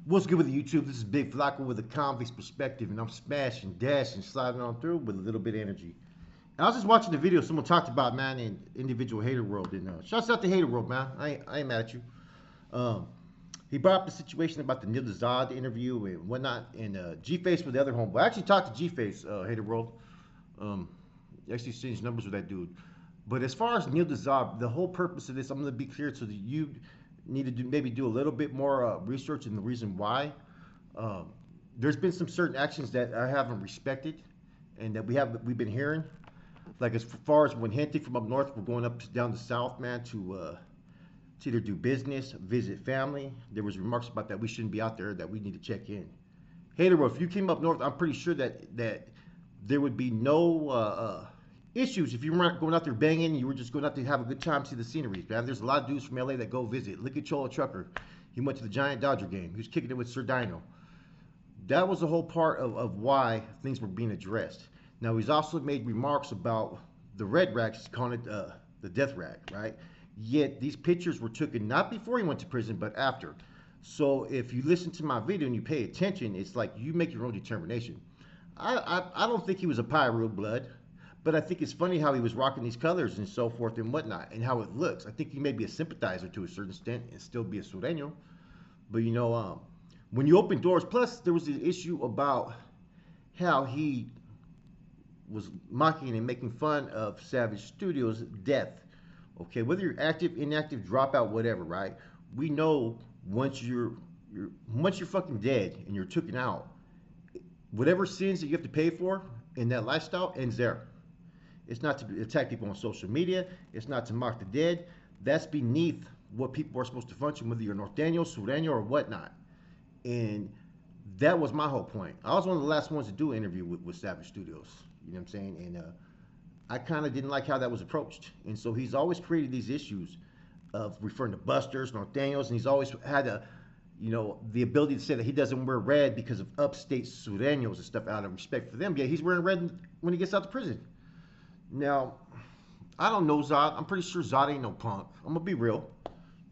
What's good with the YouTube? This is Big Flacco with a convict's perspective, and I'm smashing, dashing, sliding on through with a little bit of energy. And I was just watching the video someone talked about, man, in individual hater world. And shouts out to hater world, man. I ain't mad at you. Um, he brought up the situation about the Neil Dezad interview and whatnot, and G-Face with the other homeboy. I actually talked to G-Face, hater world. Um, actually exchanged numbers with that dude. But as far as Neil Dezad, the whole purpose of this, I'm going to be clear so that you need to maybe do a little bit more research and the reason why. Um, there's been some certain actions that I haven't respected, and that we've been hearing. Like as far as when Henty from up north, we're going up down the south, man, to either do business, visit family. There was remarks about that we shouldn't be out there, that we need to check in. Hater, if you came up north, I'm pretty sure that there would be no issues if you weren't going out there banging. You were just going out there to have a good time, see the scenery, man. There's a lot of dudes from LA that go visit. Look at Chola Trucker. He went to the Giant Dodger game. He was kicking it with Sir Dino. That was the whole part of why things were being addressed. Now, he's also made remarks about the red racks, calling it the death rack, right? Yet these pictures were taken not before he went to prison, but after. So if you listen to my video and you pay attention, it's like you make your own determination. I don't think he was a Pyro blood, but I think it's funny how he was rocking these colors and so forth and whatnot, and how it looks. I think he may be a sympathizer to a certain extent and still be a Sureño. But when you open doors, plus there was the issue about how he was mocking and making fun of Savage Studios' death. Okay, whether you're active, inactive, dropout, whatever, right? We know once you're fucking dead and you're taken out, whatever sins that you have to pay for in that lifestyle ends there. It's not to attack people on social media. It's not to mock the dead. That's beneath what people are supposed to function, whether you're Norteño, Sureño, or whatnot. And that was my whole point. I was one of the last ones to do an interview with Savage Studios. You know what I'm saying? And I kind of didn't like how that was approached. And so he's always created these issues of referring to busters, Norteños, and he's always had the ability to say that he doesn't wear red because of upstate Sureños and stuff out of respect for them. Yeah, he's wearing red when he gets out of prison. Now, I don't know Zod. I'm pretty sure Zod ain't no punk. I'm gonna be real.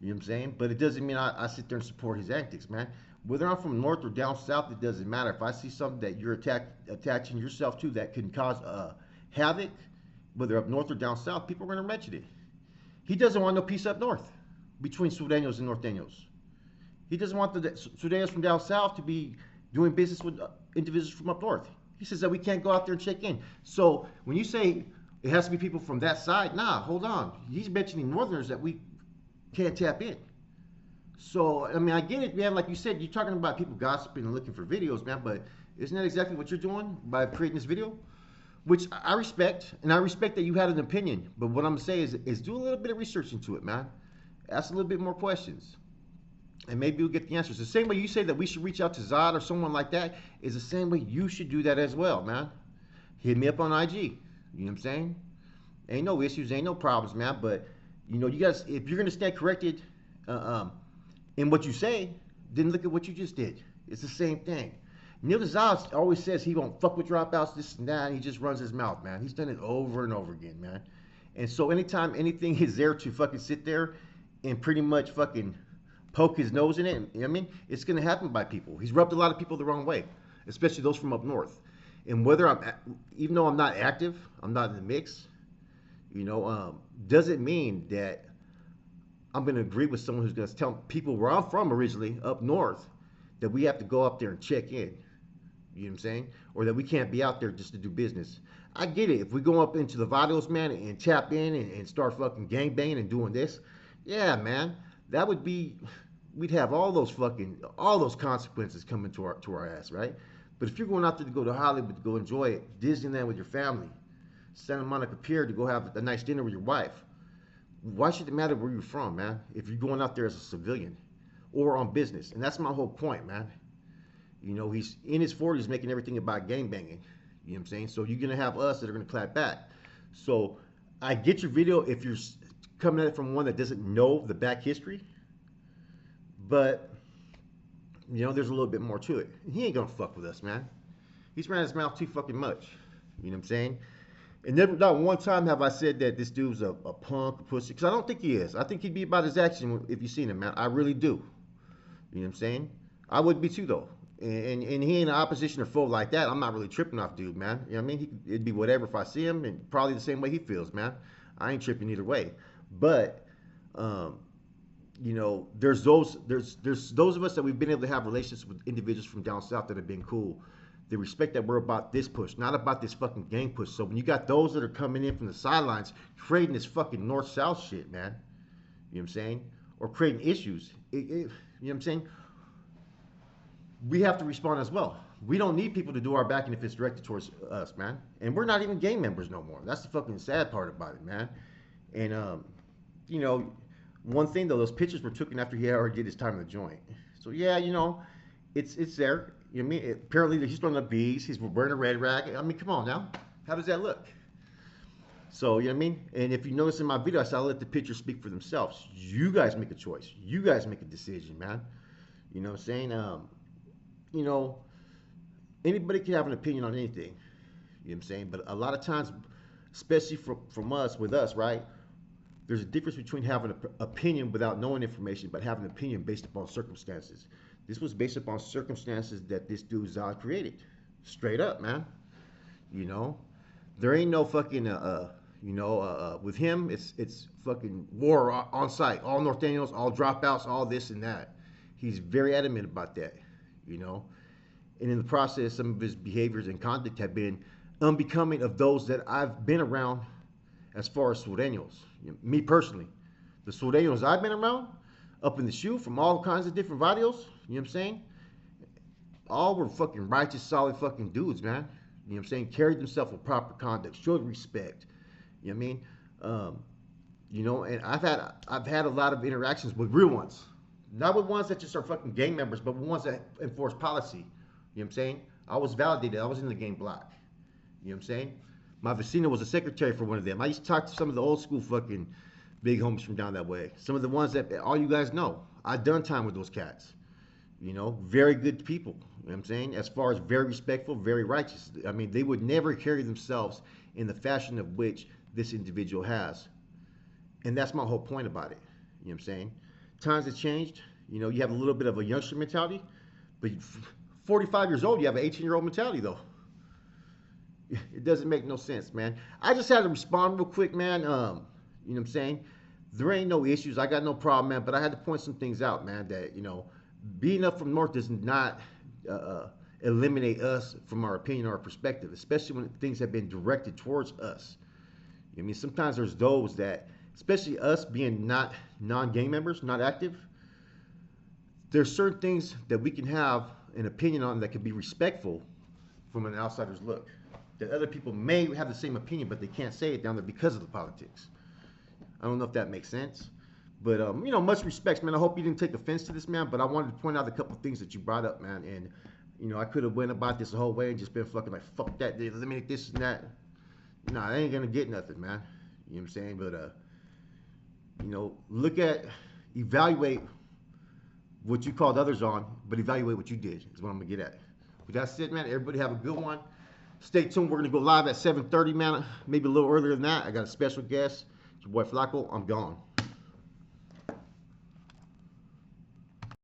You know what I'm saying? But it doesn't mean I sit there and support his antics, man. Whether I'm from north or down south, it doesn't matter. If I see something that you're attaching yourself to that can cause havoc, whether up north or down south, people are gonna mention it. He doesn't want no peace up north between Sureños and Norteños. He doesn't want the Sureños from down south to be doing business with individuals from up north. He says that we can't go out there and check in. So when you say it has to be people from that side, nah, hold on. He's mentioning northerners that we can't tap in. So, I mean, I get it, man. Like you said, you're talking about people gossiping and looking for videos, man, but isn't that exactly what you're doing by creating this video? Which I respect, and I respect that you had an opinion. But what I'm saying is do a little bit of research into it, man. Ask a little bit more questions, and maybe you'll get the answers. The same way you say that we should reach out to Zod or someone like that is the same way you should do that as well, man. Hit me up on IG. You know what I'm saying? Ain't no issues, ain't no problems, man. But you guys, if you're gonna stay corrected in what you say, then look at what you just did. It's the same thing. Neil Dezad always says he won't fuck with dropouts, this and that. And he just runs his mouth, man. He's done it over and over again, man. And so anytime anything is there to fucking sit there and pretty much fucking poke his nose in it, you know what I mean? It's gonna happen by people. He's rubbed a lot of people the wrong way, especially those from up north. And even though I'm not active, I'm not in the mix, doesn't mean that I'm going to agree with someone who's going to tell people where I'm from originally, up north, that we have to go up there and check in. You know what I'm saying? Or that we can't be out there just to do business. I get it. If we go up into the Vados, man, and tap in and start fucking gangbanging and doing this, yeah, man, we'd have all those consequences coming to our ass, right? But if you're going out there to go to Hollywood to go enjoy it, Disneyland with your family, Santa Monica Pier to go have a nice dinner with your wife, why should it matter where you're from, man? If you're going out there as a civilian or on business, and that's my whole point, man. He's in his 40s making everything about gangbanging. You know what I'm saying? So you're gonna have us that are gonna clap back. So I get your video if you're coming at it from one that doesn't know the back history, but there's a little bit more to it. He ain't gonna fuck with us, man. He's ran his mouth too fucking much. You know what I'm saying? And never, not one time have I said that this dude's a punk, a pussy, because I don't think he is. I think he'd be about his action if you seen him, man. I really do. You know what I'm saying? I would be too though. And he in opposition or foe like that, I'm not really tripping off dude, man. You know what I mean? It'd be whatever if I see him, and probably the same way he feels, man. I ain't tripping either way. But um, there's those of us that we've been able to have relationships with individuals from down south that have been cool. They respect that we're about this push, not about this fucking gang push. So when you got those that are coming in from the sidelines creating this fucking north south shit, man, you know what I'm saying, or creating issues, you know what I'm saying, we have to respond as well. We don't need people to do our backing if it's directed towards us, man. And we're not even gang members no more. That's the fucking sad part about it, man. And you know, one thing though, those pictures were taken after he already did his time in the joint. So yeah, it's there. You know what I mean? Apparently he's throwing up bees. He's wearing a red rag. I mean, come on now. How does that look? So you know what I mean? And if you notice in my video, I said I let the pictures speak for themselves. You guys make a choice. You guys make a decision, man. You know what I'm saying? You know, anybody can have an opinion on anything. You know what I'm saying? But a lot of times, especially from us, with us, right? There's a difference between having an opinion without knowing information, but having an opinion based upon circumstances. This was based upon circumstances that this dude Zod created. Straight up, man. You know, there ain't no fucking with him it's fucking war on site. All North Daniels, all dropouts, all this and that. He's very adamant about that. You know, and in the process, some of his behaviors and conduct have been unbecoming of those that I've been around as far as Sureños. Me personally, the Sureños I've been around, up in the shoe from all kinds of different barrios, you know what I'm saying? All were fucking righteous, solid fucking dudes, man. You know what I'm saying? Carried themselves with proper conduct, showed respect. You know what I mean? And I've had a lot of interactions with real ones. Not with ones that just are fucking gang members, but with ones that enforce policy. You know what I'm saying? I was validated. I was in the gang block. You know what I'm saying? My vecino was a secretary for one of them. I used to talk to some of the old school fucking big homies from down that way. Some of the ones that all you guys know. I done time with those cats. You know, very good people. You know what I'm saying? As far as very respectful, very righteous. I mean, they would never carry themselves in the fashion of which this individual has. And that's my whole point about it. You know what I'm saying? Times have changed. You know, you have a little bit of a youngster mentality, but 45 years old, you have an 18-year-old mentality, though. It doesn't make no sense, man. I just had to respond real quick, man. You know what I'm saying? There ain't no issues. I got no problem, man. But I had to point some things out, man, that, being up from North does not eliminate us from our opinion or our perspective, especially when things have been directed towards us. I mean, sometimes there's those that, especially us being not non-gang members, not active, there's certain things that we can have an opinion on that can be respectful from an outsider's look. That other people may have the same opinion, but they can't say it down there because of the politics. I don't know if that makes sense. But, much respect, man. I hope you didn't take offense to this, man. But I wanted to point out a couple of things that you brought up, man. And, I could have went about this the whole way and just been fucking like, fuck that, eliminate this and that. Nah, I ain't going to get nothing, man. You know what I'm saying? But, evaluate what you called others on, but evaluate what you did is what I'm going to get at. With that said, man, everybody have a good one. Stay tuned. We're going to go live at 7:30, man. Maybe a little earlier than that. I got a special guest. It's your boy Flacco. I'm gone.